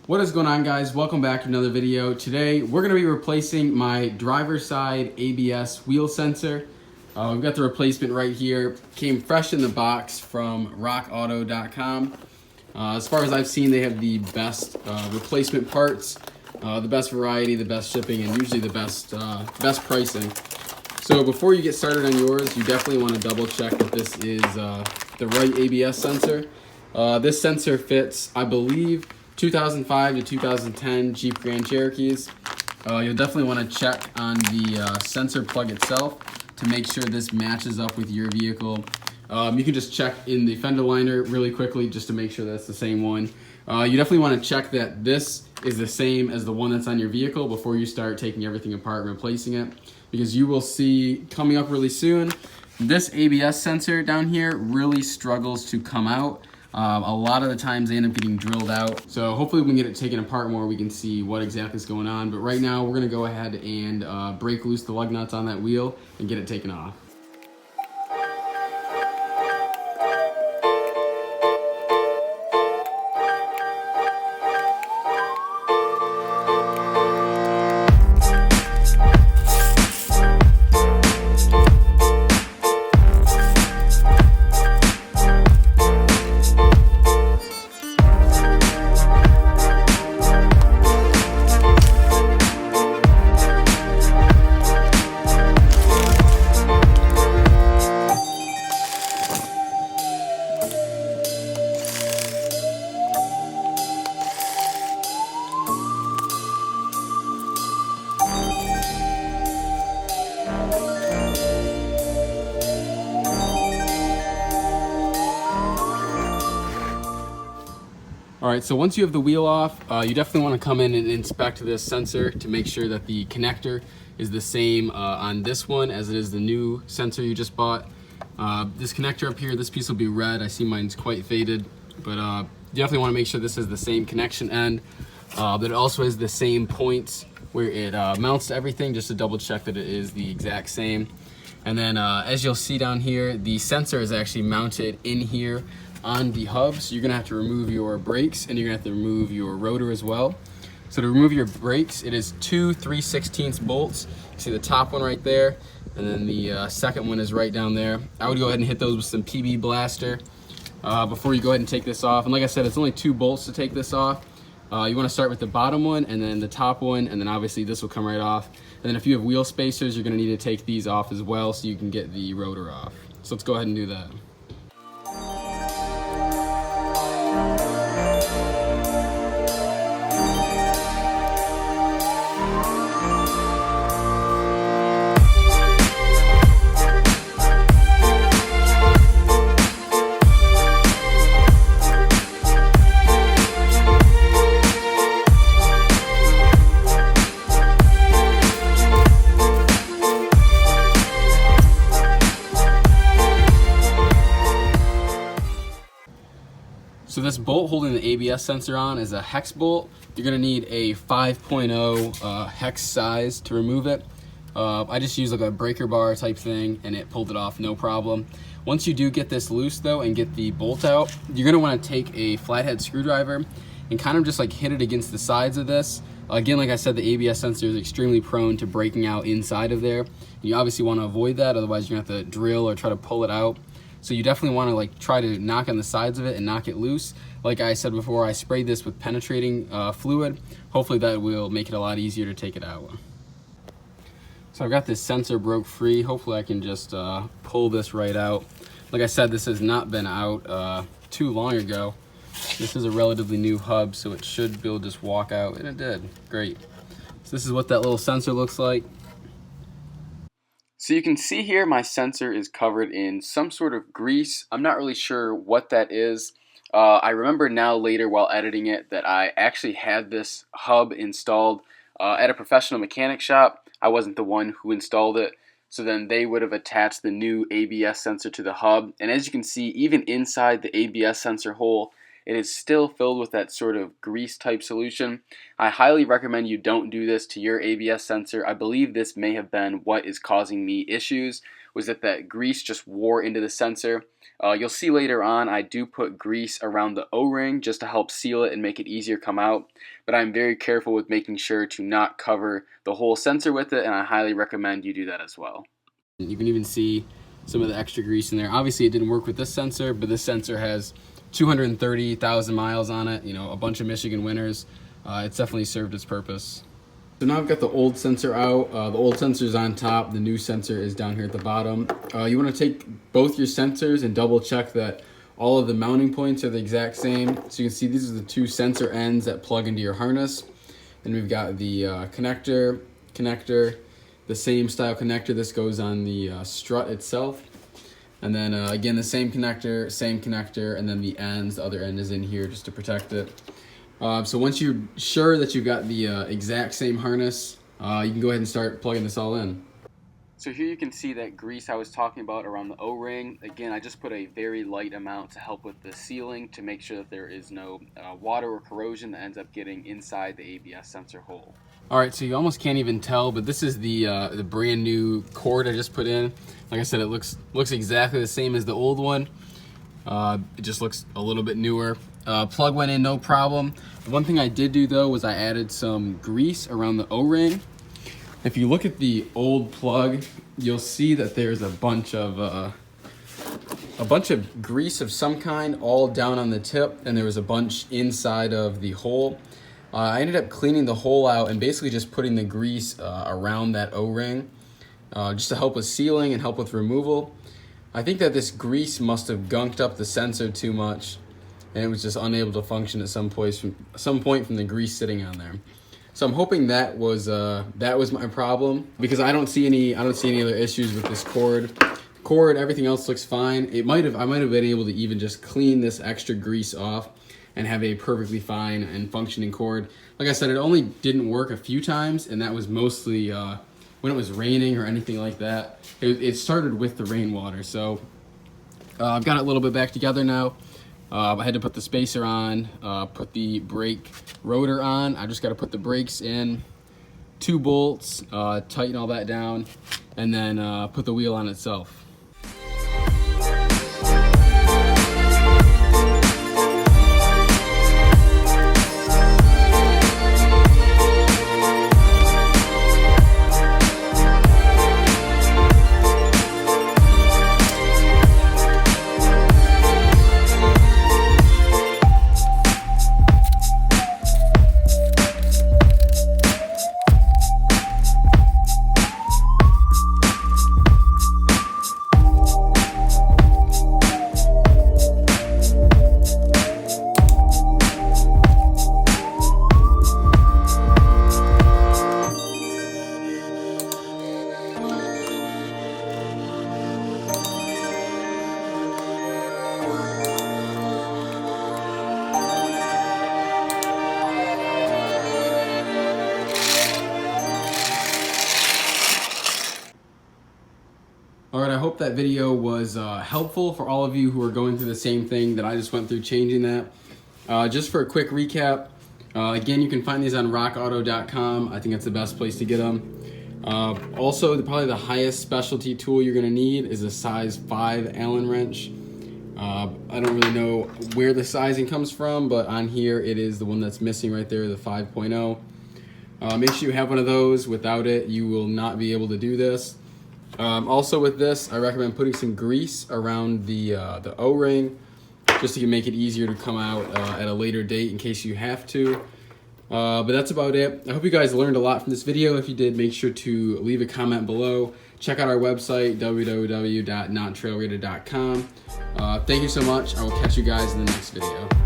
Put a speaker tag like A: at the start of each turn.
A: What is going on, guys? Welcome back to another video. Today we're going to be replacing my driver's side ABS wheel sensor. We've got the replacement right here. Came fresh in the box from rockauto.com. As far as I've seen, they have the best replacement parts, the best variety, the best shipping, and usually the best pricing. So before you get started on yours, you definitely want to double check that this is the right ABS sensor. This sensor fits, I believe, 2005 to 2010 Jeep Grand Cherokees. You'll definitely want to check on the sensor plug itself to make sure this matches up with your vehicle. You can just check in the fender liner really quickly just to make sure that's the same one. You definitely want to check that this is the same as the one that's on your vehicle before you start taking everything apart and replacing it, because you will see coming up really soon, this ABS sensor down here really struggles to come out. A lot of the times they end up getting drilled out. So hopefully we can get it taken apart more, we can see what exactly is going on. But right now we're gonna go ahead and break loose the lug nuts on that wheel and get it taken off. All right, so once you have the wheel off, you definitely want to come in and inspect this sensor to make sure that the connector is the same on this one as it is the new sensor you just bought. This connector up here, this piece will be red. I see mine's quite faded, but you definitely want to make sure this has the same connection end, that it also has the same points where it mounts to everything, just to double check that it is the exact same. And then as you'll see down here, the sensor is actually mounted in here on the hub, so you're gonna have to remove your brakes and you're gonna have to remove your rotor as well. So to remove your brakes, it is two 3/16 bolts. You see the top one right there, and then the second one is right down there. I would go ahead and hit those with some PB Blaster before you go ahead and take this off. And like I said, it's only 2 bolts to take this off. You want to start with the bottom one and then the top one, and then obviously this will come right off. And then if you have wheel spacers, you're going to need to take these off as well so you can get the rotor off. So let's go ahead and do that. So this bolt holding the ABS sensor on is a hex bolt. You're gonna need a 5.0 hex size to remove it. I just used like a breaker bar type thing and it pulled it off no problem. Once you do get this loose though and get the bolt out, you're gonna wanna take a flathead screwdriver and kind of just like hit it against the sides of this. Again, like I said, the ABS sensor is extremely prone to breaking out inside of there. You obviously wanna avoid that, otherwise you're gonna have to drill or try to pull it out. So you definitely want to like try to knock on the sides of it and knock it loose. Like I said before, I sprayed this with penetrating fluid. Hopefully that will make it a lot easier to take it out. So I've got this sensor broke free. Hopefully I can just pull this right out. Like I said, this has not been out too long ago. This is a relatively new hub, so it should be able to just walk out, and it did. Great. So this is what that little sensor looks like. So you can see here my sensor is covered in some sort of grease. I'm not really sure what that is. I remember now later while editing it that I actually had this hub installed at a professional mechanic shop. I wasn't the one who installed it, so then they would have attached the new ABS sensor to the hub. And as you can see, even inside the ABS sensor hole, it is still filled with that sort of grease type solution. I highly recommend you don't do this to your ABS sensor. I believe this may have been what is causing me issues, was that grease just wore into the sensor. You'll see later on I do put grease around the O-ring just to help seal it and make it easier come out, but I'm very careful with making sure to not cover the whole sensor with it, and I highly recommend you do that as well. You can even see some of the extra grease in there. Obviously it didn't work with this sensor, but this sensor has 230,000 miles on it, you know, a bunch of Michigan winters. It's definitely served its purpose. So now I've got the old sensor out. The old sensor is on top, the new sensor is down here at the bottom. You want to take both your sensors and double check that all of the mounting points are the exact same. So you can see these are the two sensor ends that plug into your harness. And we've got the connector, the same style connector. This goes on the strut itself. And then again, the same connector, and then the ends, the other end is in here just to protect it. So once you're sure that you've got the exact same harness, you can go ahead and start plugging this all in. So here you can see that grease I was talking about around the O-ring. Again, I just put a very light amount to help with the sealing to make sure that there is no water or corrosion that ends up getting inside the ABS sensor hole. Alright, so you almost can't even tell, but this is the brand new cord I just put in. Like I said, it looks exactly the same as the old one. It just looks a little bit newer. Plug went in no problem. The one thing I did do though was I added some grease around the O-ring. If you look at the old plug, you'll see that there's a bunch of grease of some kind all down on the tip, and there was a bunch inside of the hole. I ended up cleaning the hole out and basically just putting the grease around that O-ring just to help with sealing and help with removal. I think that this grease must have gunked up the sensor too much, and it was just unable to function at some point from the grease sitting on there. So I'm hoping that was my problem, because I don't see any other issues with this cord. Everything else looks fine. I might have been able to even just clean this extra grease off and have a perfectly fine and functioning cord. Like I said, it only didn't work a few times, and that was mostly when it was raining or anything like that. It started with the rainwater. So I've got it a little bit back together now. I had to put the spacer on, put the brake rotor on. I just got to put the brakes in, 2 bolts, tighten all that down, and then put the wheel on itself. Alright, I hope that video was helpful for all of you who are going through the same thing that I just went through changing that. Just for a quick recap, again, you can find these on rockauto.com. I think that's the best place to get them. Also, probably the highest specialty tool you're going to need is a size 5 Allen wrench. I don't really know where the sizing comes from, but on here it is the one that's missing right there, the 5.0. Make sure you have one of those. Without it, you will not be able to do this. Also with this, I recommend putting some grease around the O-ring just to make it easier to come out at a later date in case you have to. But that's about it. I hope you guys learned a lot from this video. If you did, make sure to leave a comment below. Check out our website, www.notrailrated.com. Thank you so much. I will catch you guys in the next video.